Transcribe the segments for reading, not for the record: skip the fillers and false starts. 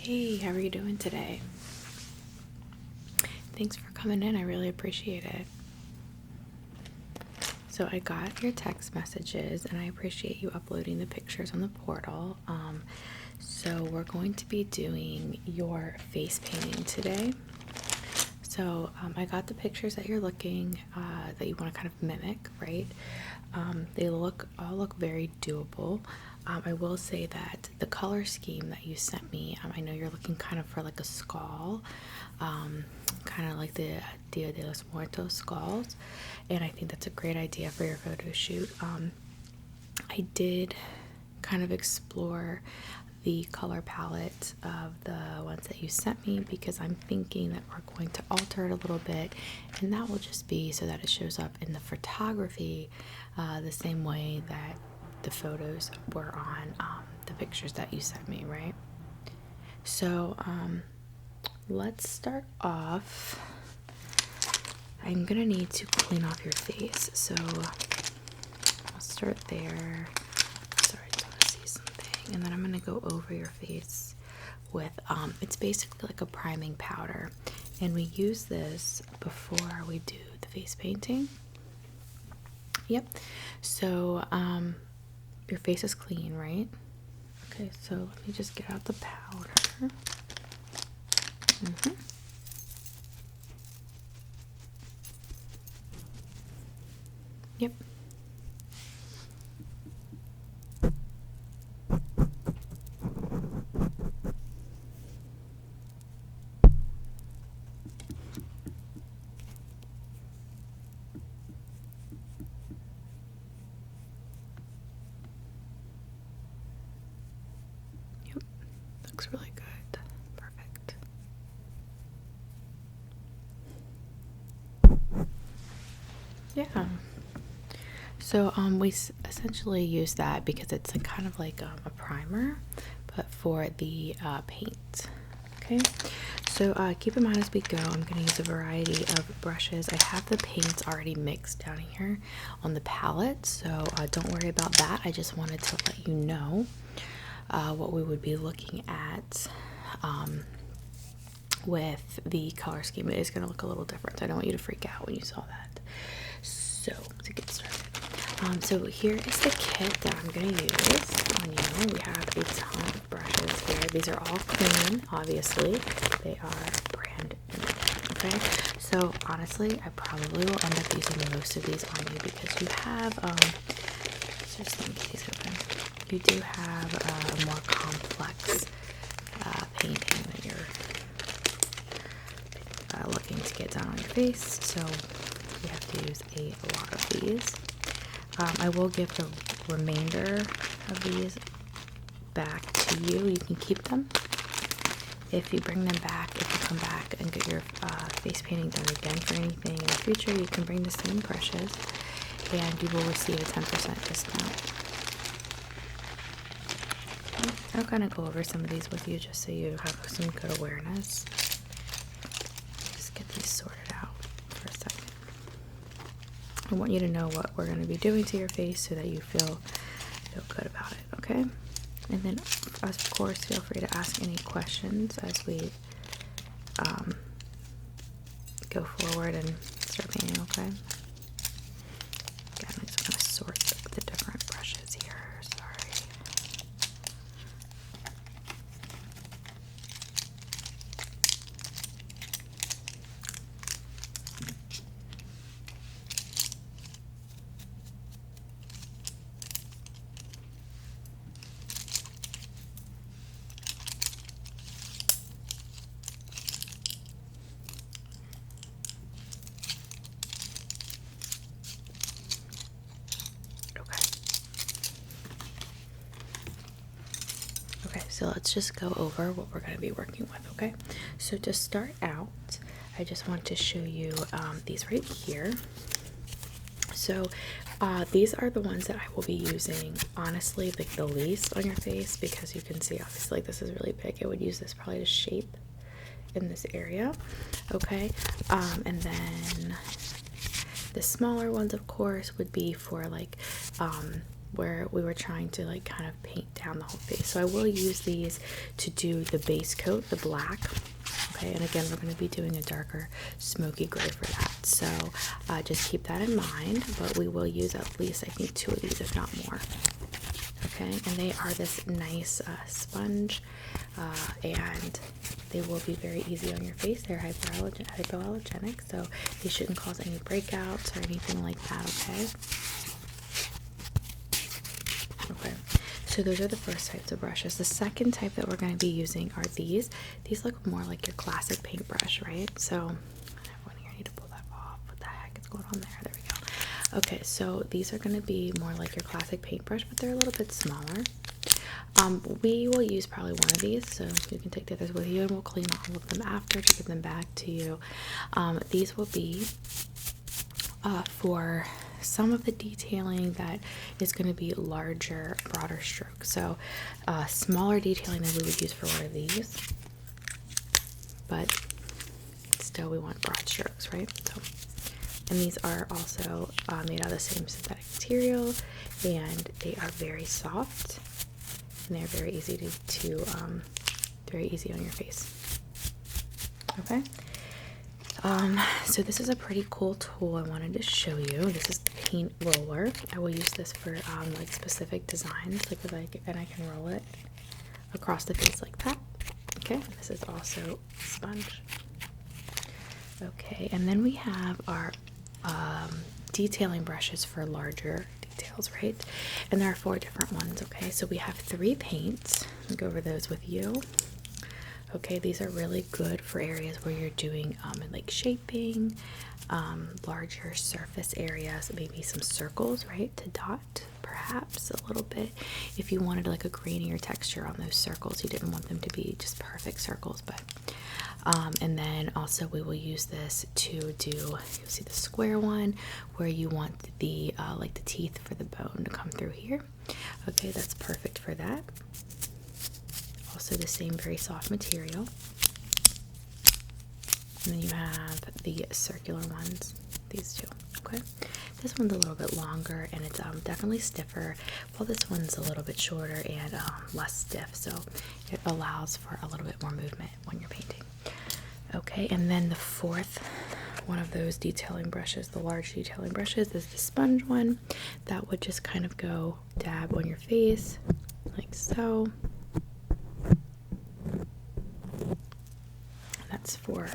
Hey, how are you doing today? Thanks for coming in. I really appreciate it. So I got your text messages and I appreciate you uploading the pictures on the portal. So we're going to be doing your face painting today. So I got the pictures that you're looking, that you want to kind of mimic, right? They all look very doable. I will say that the color scheme that you sent me, I know you're looking kind of for like a skull, kind of like the Dia de los Muertos skulls, and I think that's a great idea for your photo shoot. I did kind of explore the color palette of the ones that you sent me because I'm thinking that we're going to alter it a little bit, and that will just be so that it shows up in the photography the same way that the photos were on the pictures that you sent me, right? So let's start off. I'm gonna need to clean off your face, so I'll start there. Sorry, I want to see something, and then I'm gonna go over your face with it's basically like a priming powder, and we use this before we do the face painting. Yep. So your face is clean, right? Okay, so let me just get out the powder. Yep. Yep. Looks really good. Perfect. Yeah. So we essentially use that because it's kind of like a primer, but for the paint. Okay. So keep in mind as we go, I'm going to use a variety of brushes. I have the paints already mixed down here on the palette, so don't worry about that. I just wanted to let you know what we would be looking at with the color scheme. It is going to look a little different, so I don't want you to freak out when you saw that. So to get started, so here is the kit that I'm going to use on you. We have a ton of brushes here. These are all clean, obviously. They are brand new, okay? So honestly, I probably will end up using most of these on you because you have, let's just get these open. You do have a more complex painting that you're looking to get done on your face, so you have to use a lot of these. I will give the remainder of these back to you. You can keep them. If you bring them back, if you come back and get your face painting done again for anything in the future, you can bring the same brushes and you will receive a 10% discount. I'll kind of go over some of these with you just so you have some good awareness. Just get these sorted out for a second. I want you to know what we're going to be doing to your face so that you feel good about it, okay? And then, of course, feel free to ask any questions as we go forward and start painting, okay? Again, I'm just going to sort the different brushes here. Sorry. So let's just go over what we're going to be working with, okay? So to start out, I just want to show you these right here. So these are the ones that I will be using, honestly, like the least on your face, because you can see, obviously, this is really big. I would use this probably to shape in this area, okay? And then the smaller ones, of course, would be for like where we were trying to like kind of paint down the whole face. So I will use these to do the base coat, the black. Okay, and again, we're going to be doing a darker smoky gray for that. So just keep that in mind, but we will use at least, I think, 2 of these, if not more. Okay, and they are this nice sponge, and they will be very easy on your face. They're hypoallergenic, so they shouldn't cause any breakouts or anything like that, okay? Okay, so those are the first types of brushes. The second type that we're going to be using are these. These look more like your classic paintbrush, right? So, I have one here. I need to pull that off. What the heck is going on there? There we go. Okay, so these are going to be more like your classic paintbrush, but they're a little bit smaller. We will use probably one of these, so you can take the others with you, and we'll clean all of them after to give them back to you. These will be for some of the detailing that is going to be larger, broader strokes. So smaller detailing than we would use for one of these, but still we want broad strokes, right? So, and these are also made out of the same synthetic material, and they are very soft, and they're very easy to very easy on your face. Okay. So this is a pretty cool tool I wanted to show you. This is the paint roller. I will use this for like specific designs, and I can roll it across the face like that. Okay, this is also sponge. Okay, and then we have our detailing brushes for larger details, right? And there are 4 different ones. Okay, so we have 3 paints. I'll go over those with you. Okay, these are really good for areas where you're doing like shaping, larger surface areas, maybe some circles, right, to dot perhaps a little bit. If you wanted like a grainier texture on those circles, you didn't want them to be just perfect circles, but and then also we will use this to do, you'll see the square one where you want the like the teeth for the bone to come through here. Okay, that's perfect for that. Also the same very soft material. And then you have the circular ones, these two. Okay, this one's a little bit longer, and it's definitely stiffer, while this one's a little bit shorter and less stiff, so it allows for a little bit more movement when you're painting. Okay, and then the 4th one of those detailing brushes, the large detailing brushes, is the sponge one. That would just kind of go dab on your face like so. That's for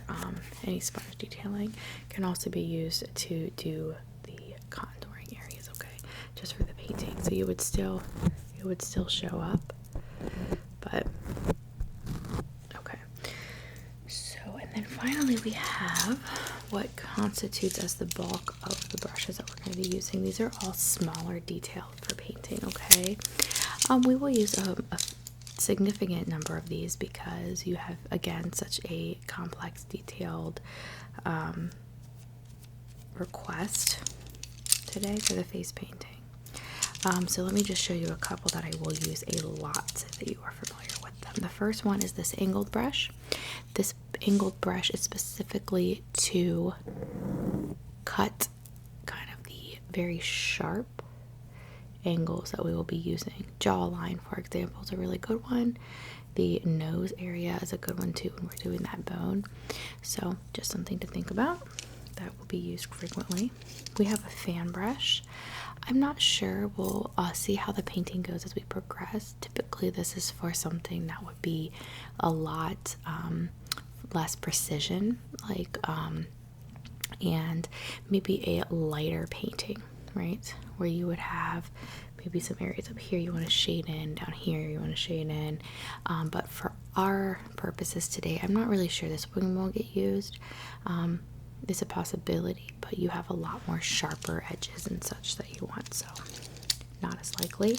any sponge detailing. Can also be used to do the contouring areas, okay, just for the painting. So it would still show up, but okay. So, and then finally we have what constitutes as the bulk of the brushes that we're going to be using. These are all smaller detailed for painting, okay. We will use a significant number of these because you have, again, such a complex, detailed request today for the face painting. So let me just show you a couple that I will use a lot so that you are familiar with them. The first one is this angled brush. This angled brush is specifically to cut kind of the very sharp angles that we will be using. Jawline, for example, is a really good one. The nose area is a good one too when we're doing that bone. So just something to think about. That will be used frequently. We have a fan brush. I'm not sure. We'll see how the painting goes as we progress. Typically this is for something that would be a lot less precision, like and maybe a lighter painting, right, where you would have maybe some areas up here you want to shade in, down here you want to shade in, but for our purposes today, I'm not really sure this one will get used. It's a possibility, but you have a lot more sharper edges and such that you want, so not as likely.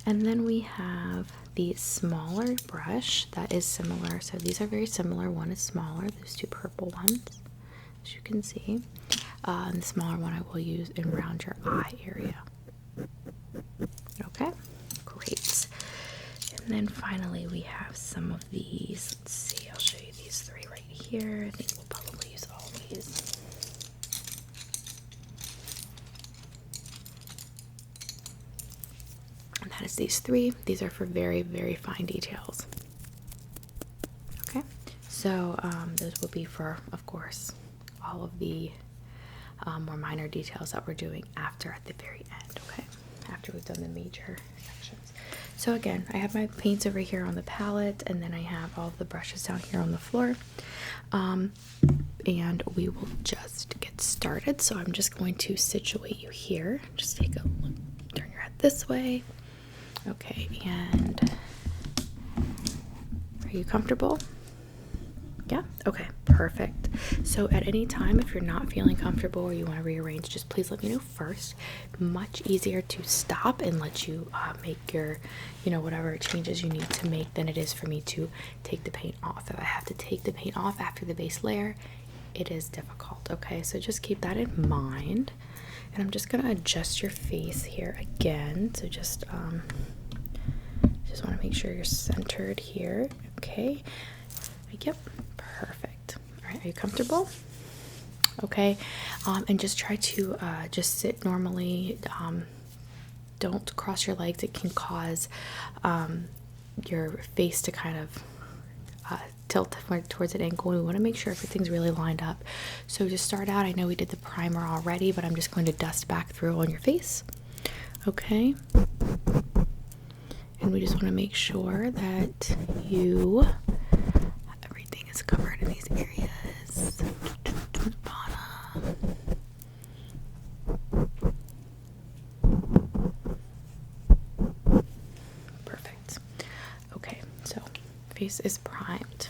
And then we have the smaller brush that is similar. So these are very similar. One is smaller, those 2 purple ones, as you can see. And the smaller one I will use in around your eye area. Okay, great. And then finally we have some of these. Let's see, I'll show you these 3 right here. I think we'll probably use all these. besides these three. These are for very, very fine details. Okay, so those will be for, of course, all of the more minor details that we're doing after at the very end, okay? After we've done the major sections. So again, I have my paints over here on the palette, and then I have all of the brushes down here on the floor. And we will just get started. So I'm just going to situate you here. Just take a look, turn your head this way. Okay, and are you comfortable? Yeah? Okay, perfect. So at any time, if you're not feeling comfortable or you want to rearrange, just please let me know first. Much easier to stop and let you make your, whatever changes you need to make than it is for me to take the paint off. If I have to take the paint off after the base layer, it is difficult, okay? So just keep that in mind. And I'm just gonna adjust your face here again. So just want to make sure you're centered here, okay? Yep, perfect. All right, are you comfortable? Okay, and just try to just sit normally. Don't cross your legs. It can cause your face to kind of tilt towards an angle. We want to make sure everything's really lined up. So to start out, I know we did the primer already, but I'm just going to dust back through on your face. Okay, and we just want to make sure that everything is covered in these areas. Bottom. Perfect. Okay, so face is primed.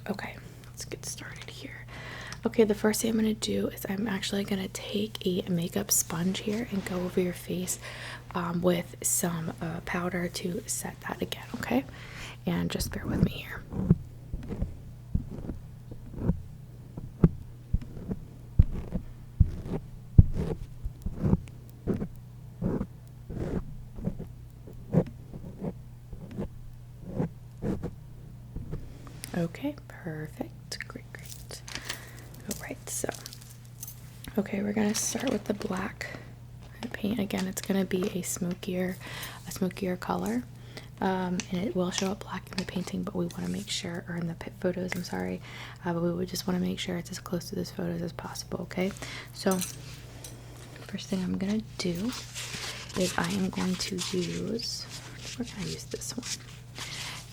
Okay, let's get started here. Okay, the first thing I'm going to do is I'm actually going to take a makeup sponge here and go over your face with some powder to set that again, okay? And just bear with me here. Okay, perfect. Great. All right, so okay, we're gonna start with the black paint. Again, it's gonna be a smokier color, and it will show up black in the painting, but we want to make sure, or in the photos, I'm sorry, but we would just want to make sure it's as close to those photos as possible. Okay, so first thing I'm gonna do is I am going to use, we're gonna use this one.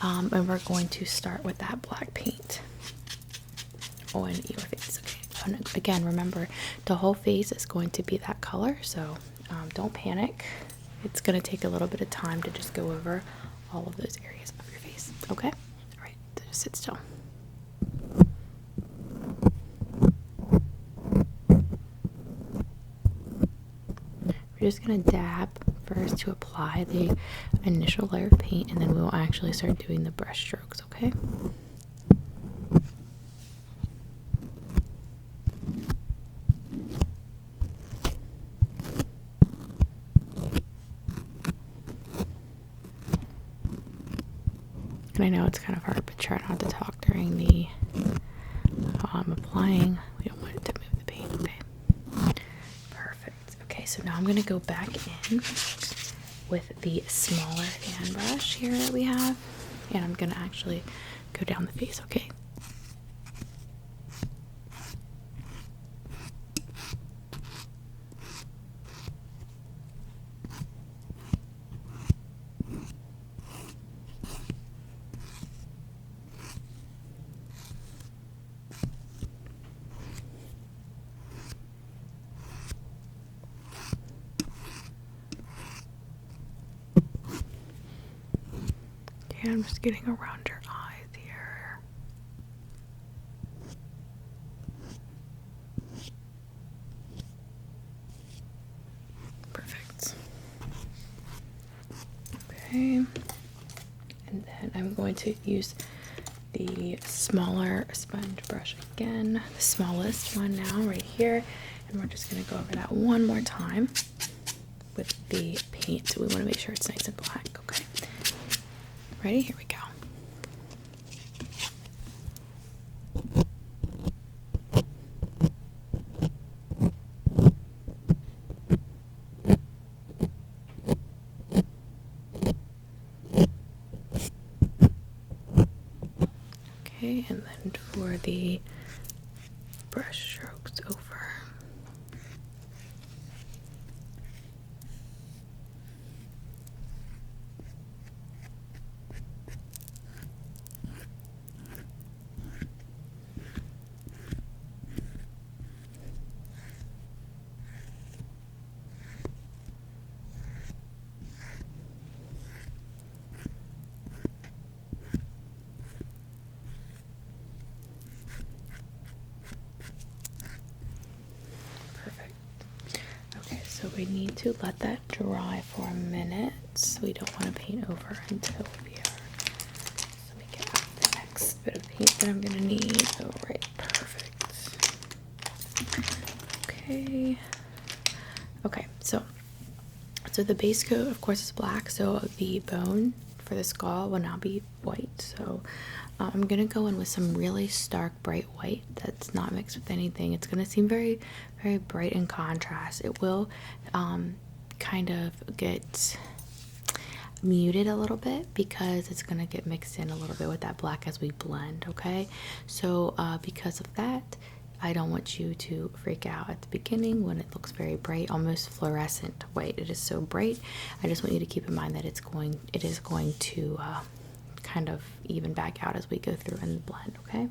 And we're going to start with that black paint on your face. Okay. And again, remember, the whole face is going to be that color, so don't panic. It's going to take a little bit of time to just go over all of those areas of your face. Okay? All right, just sit still. We're just going to dab first to apply the initial layer of paint, and then we will actually start doing the brush strokes, okay? And I know it's kind of hard, but try not to talk during the applying. We don't want it to move the paint, okay? Perfect. Okay, so now I'm going to go back in with the smaller fan brush here that we have, and I'm going to actually go down the face, okay? Okay, I'm just getting around your eyes here. Perfect. Okay, and then I'm going to use the smaller sponge brush again, the smallest one now right here, and we're just going to go over that one more time with the paint. We want to make sure it's nice and black. Okay, ready? Here we go. Okay, and then for the brush strokes over. Perfect. Okay, so we need to let that dry for a minute. We don't want to paint over until we are. So let me get out the next bit of paint that I'm gonna need. All right, perfect. Okay. Okay, so the base coat, of course, is black. So the bone for the skull will now be white. So I'm gonna go in with some really stark bright white that's not mixed with anything. It's gonna seem very, very bright in contrast. It will kind of get muted a little bit because it's gonna get mixed in a little bit with that black as we blend. Okay, so because of that, I don't want you to freak out at the beginning when it looks very bright, almost fluorescent white. It is so bright. I just want you to keep in mind that it is going to kind of even back out as we go through and blend. Okay,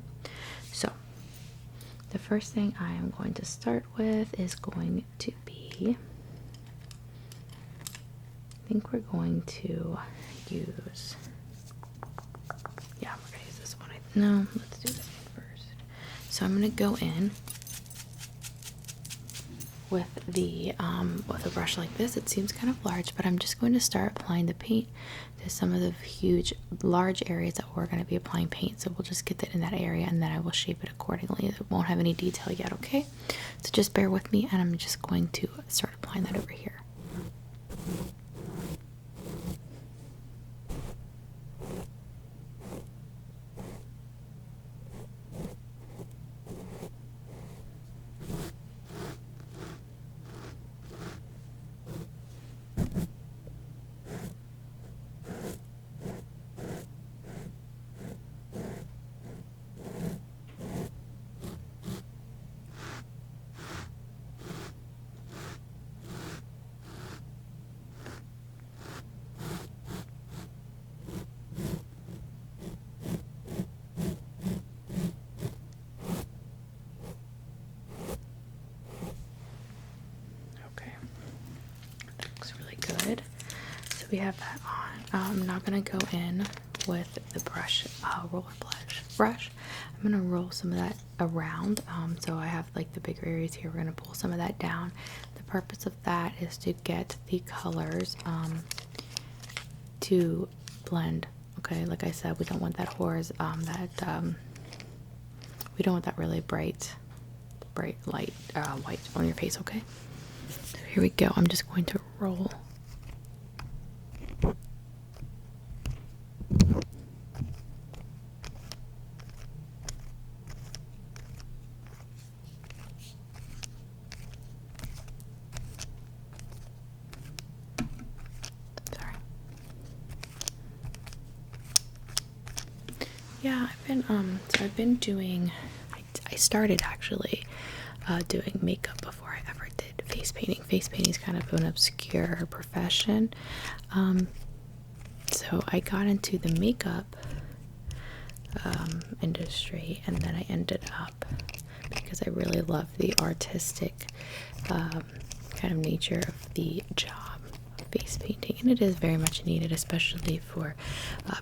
so the first thing I am going to start with is going to be, I think we're going to use, yeah, we're gonna use this one. No, let's do this one first. So I'm gonna go in with a brush like this. It seems kind of large, but I'm just going to start applying the paint to some of the large areas that we're going to be applying paint. So we'll just get that in that area, and then I will shape it accordingly. It won't have any detail yet, okay? So just bear with me, and I'm just going to start applying that over here. Good. So we have that on. I'm now going to go in with the brush, roller brush. I'm going to roll some of that around. So I have like the bigger areas here. We're going to pull some of that down. The purpose of that is to get the colors to blend. Okay, like I said, we don't want that we don't want that really bright light white on your face. Okay, so here we go. I'm just going to roll. Yeah, I've been doing, I started actually doing makeup before I ever did face painting. Face painting is kind of an obscure profession. So I got into the makeup industry, and then I ended up, because I really love the artistic kind of nature of the job, face painting, and it is very much needed, especially for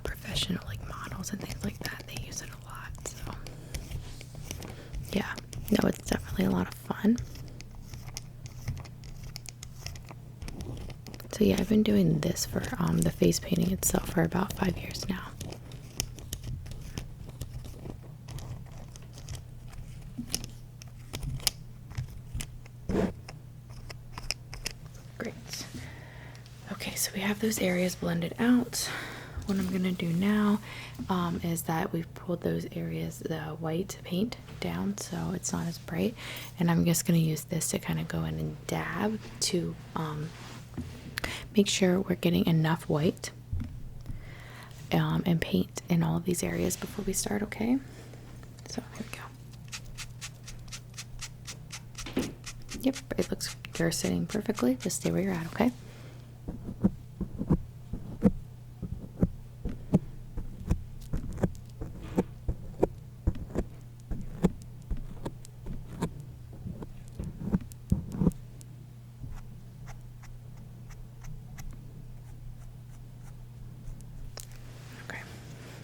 professional like models and things like that. They use it a lot. So yeah, no, it's definitely a lot of fun. So yeah, I've been doing this for the face painting itself for about 5 years now. Great. Okay, so we have those areas blended out. What I'm gonna do now is that we've pulled those areas, the white paint down so it's not as bright, and I'm just gonna use this to kind of go in and dab to make sure we're getting enough white and paint in all of these areas before we start, okay? So here we go. Yep, it looks you're sitting perfectly. Just stay where you're at, okay? Okay.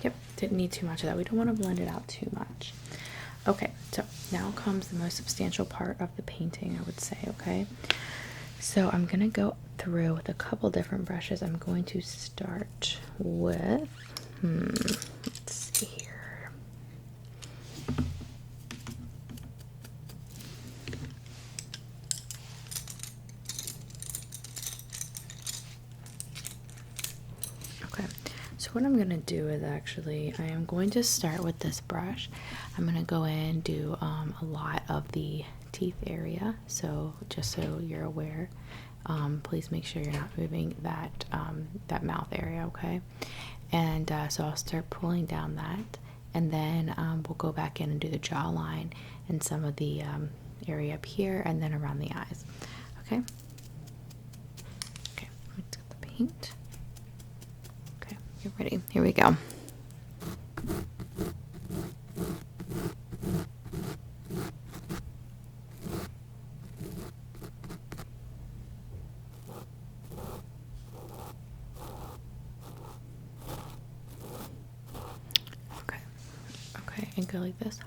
Yep, didn't need too much of that. We don't want to blend it out too much. Okay, so now comes the most substantial part of the painting, I would say, okay? So I'm going to go through with a couple different brushes. I'm going to start with, let's see here. Okay, so what I'm going to do is actually, I am going to start with this brush. I'm going to go in and do a lot of the teeth area. So just so you're aware, please make sure you're not moving that, that mouth area, okay? And so I'll start pulling down that, and then we'll go back in and do the jawline and some of the area up here and then around the eyes, okay? Okay, let's get the paint. Okay, you're ready. Here we go. Okay, and go like this.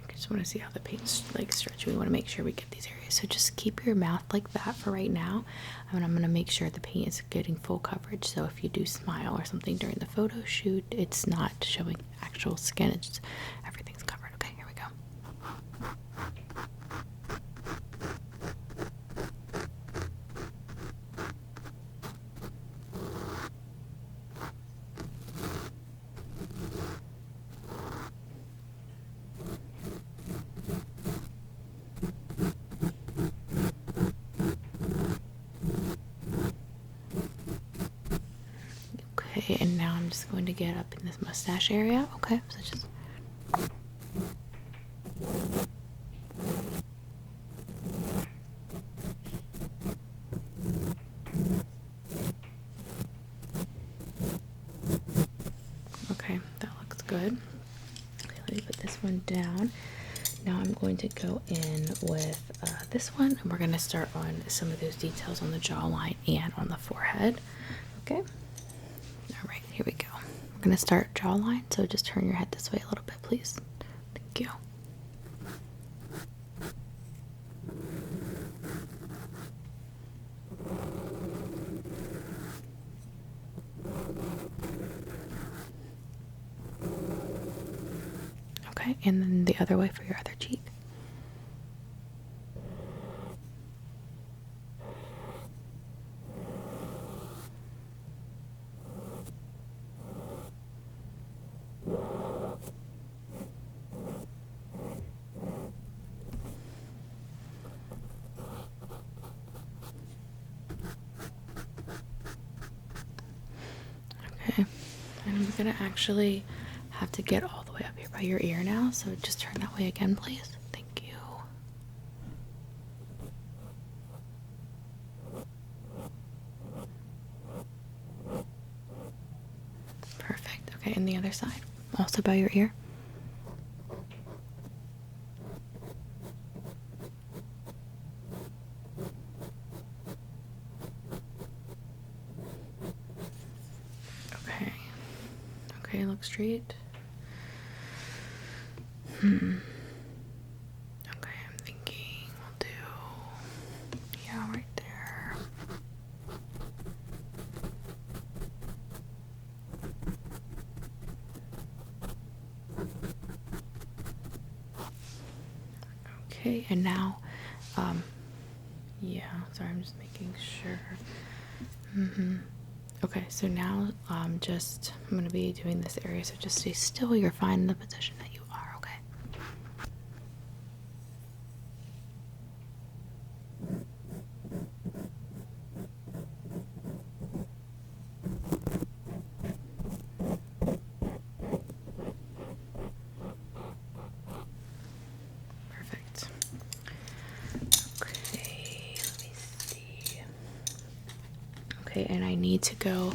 I just want to see how the paint's like stretching. We want to make sure we get these areas. So just keep your mouth like that for right now. And I'm going to make sure the paint is getting full coverage. So if you do smile or something during the photo shoot, it's not showing actual skin. It's everything's covered. Okay, here we go. Okay, and now I'm just going to get up in this mustache area. Okay, so just okay, that looks good. Okay, let me put this one down. Now I'm going to go in with this one, and we're going to start on some of those details on the jawline and on the forehead. Okay. All right, here we go. We're going to start jawline, so just turn your head this way a little bit, please. Thank you. Okay, and then the other way for your other cheek. Okay, and I'm gonna actually have to get all the way up here by your ear now, so just turn that way again, please. Thank you. Perfect. Okay, and the other side, also by your ear. Okay, look straight. Okay, I'm thinking we'll do, yeah, right there. Okay, and now, yeah, sorry, I'm just making sure. Okay, so now I'm going to be doing this area, so just stay still. You're fine in the position that you are, okay? need to go,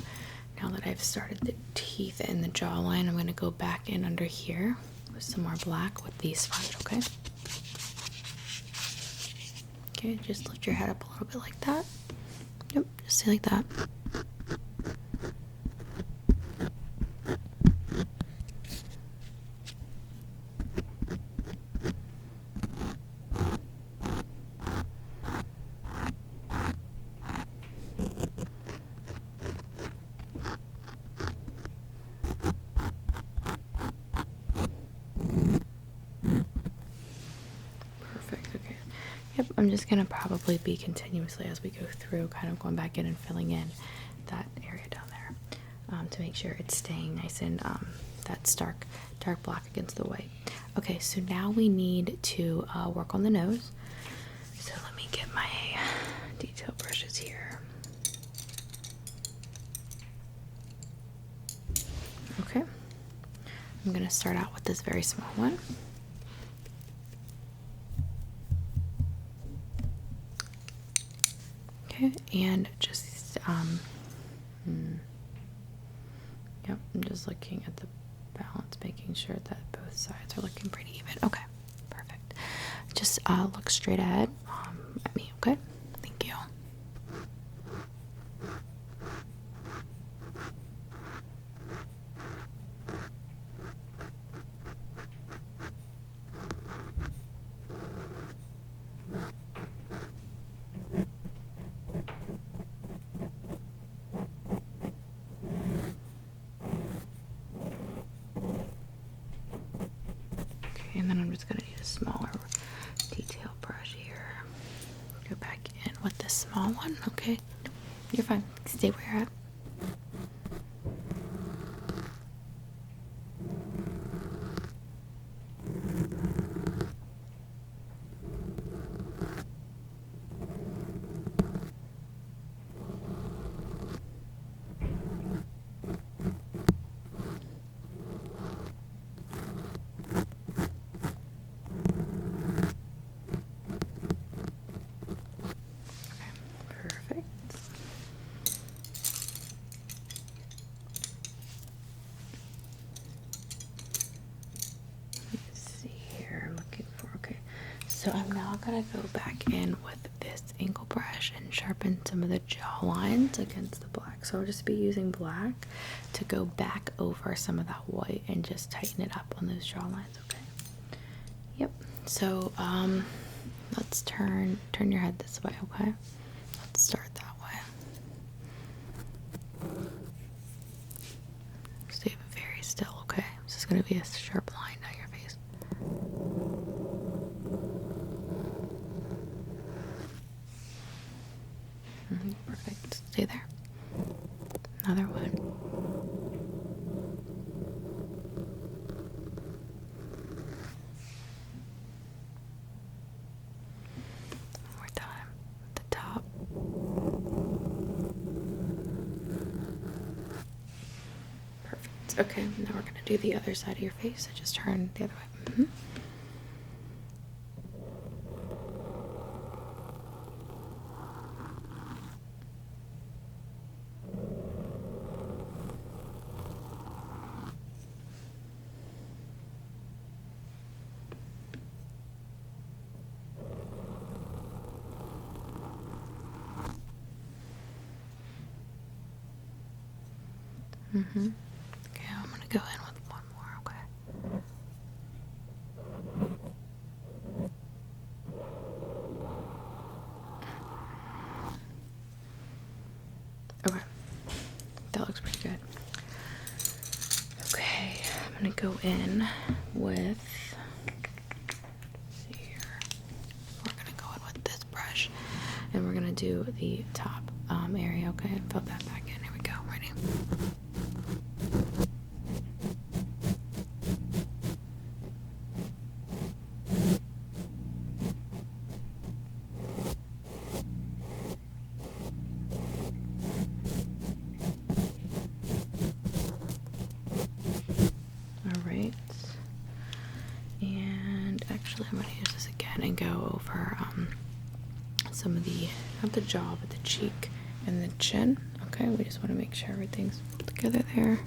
now that I've started the teeth and the jawline, I'm going to go back in under here with some more black with the sponge, okay? Okay, just lift your head up a little bit like that. Yep, just stay like that. Perfect, okay. Yep, I'm just gonna probably be continuously as we go through, kind of going back in and filling in that area down there, to make sure it's staying nice and that's dark black against the white. Okay, so now we need to work on the nose. So let me get my detail brushes here. Okay, I'm gonna start out with this very small one. Okay, and just yep, I'm just looking at the balance, making sure that both sides are looking pretty even. Okay, perfect. Just look straight ahead at me, okay? Thank you. Okay, and then I'm just gonna need a smaller detail brush here. Go back in with this small one, okay? You're fine. Stay where you're at. Perfect. Let's see here. I'm looking for, okay. So I'm now gonna go back in with this angle brush and sharpen some of the jaw lines against the black. So I'll just be using black to go back over some of that white and just tighten it up on those jaw lines, okay? Yep. So let's turn your head this way, okay? Let's start that way. Stay very still, okay? This is gonna be a sharp line down your face. Perfect. Stay there. Another one. One more time. At the top. Perfect. Okay, now we're gonna do the other side of your face. So just turn the other way. Okay, I'm gonna go in with one more, okay? Okay, that looks pretty good. Okay, I'm gonna go in with, let's see here. We're gonna go in with this brush and we're gonna do the top area, okay? And fill that back in. Here we go. Ready? Alright, and actually I'm going to use this again and go over some of the, not the jaw, but the cheek and the chin, okay? Okay, we just want to make sure everything's together there.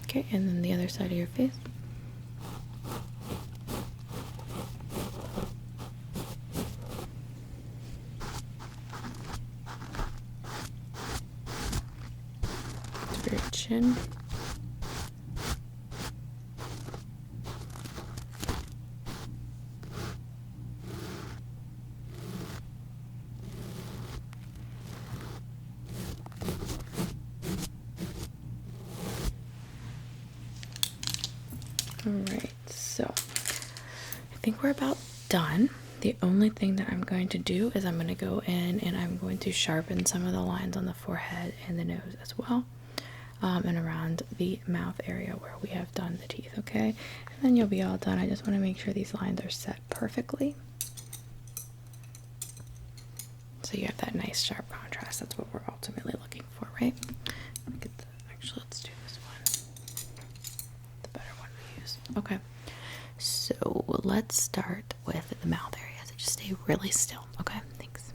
Okay, and then the other side of your face. For your chin. Alright, so I think we're about done. The only thing that I'm going to do is I'm going to go in and I'm going to sharpen some of the lines on the forehead and the nose as well, and around the mouth area where we have done the teeth, okay? And then you'll be all done. I just want to make sure these lines are set perfectly. So you have that nice sharp contrast. That's what we're ultimately looking for, right? Actually, let's do this one. The better one we use. Okay. So let's start with the mouth area. So just stay really still, okay? Thanks.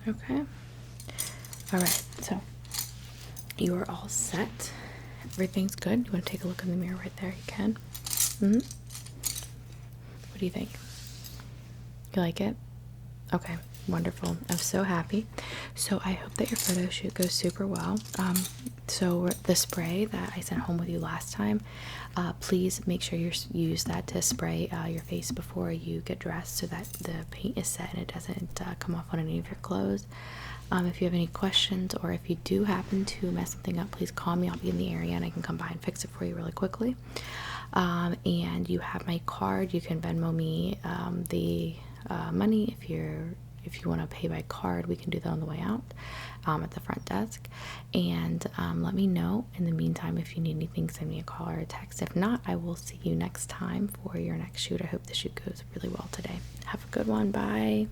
Okay. All right. So you are all set. Everything's good. You want to take a look in the mirror right there? You can. What do you think? You like it? Okay, wonderful. I'm so happy. So I hope that your photo shoot goes super well. So the spray that I sent home with you last time, please make sure you use that to spray your face before you get dressed so that the paint is set and it doesn't come off on any of your clothes. If you have any questions or if you do happen to mess something up, please call me. I'll be in the area and I can come by and fix it for you really quickly. And you have my card. You can Venmo me the money if you want to pay by card. We can do that on the way out at the front desk. And let me know in the meantime if you need anything. Send me a call or a text. If not, I will see you next time for your next shoot. I hope the shoot goes really well today. Have a good one. Bye.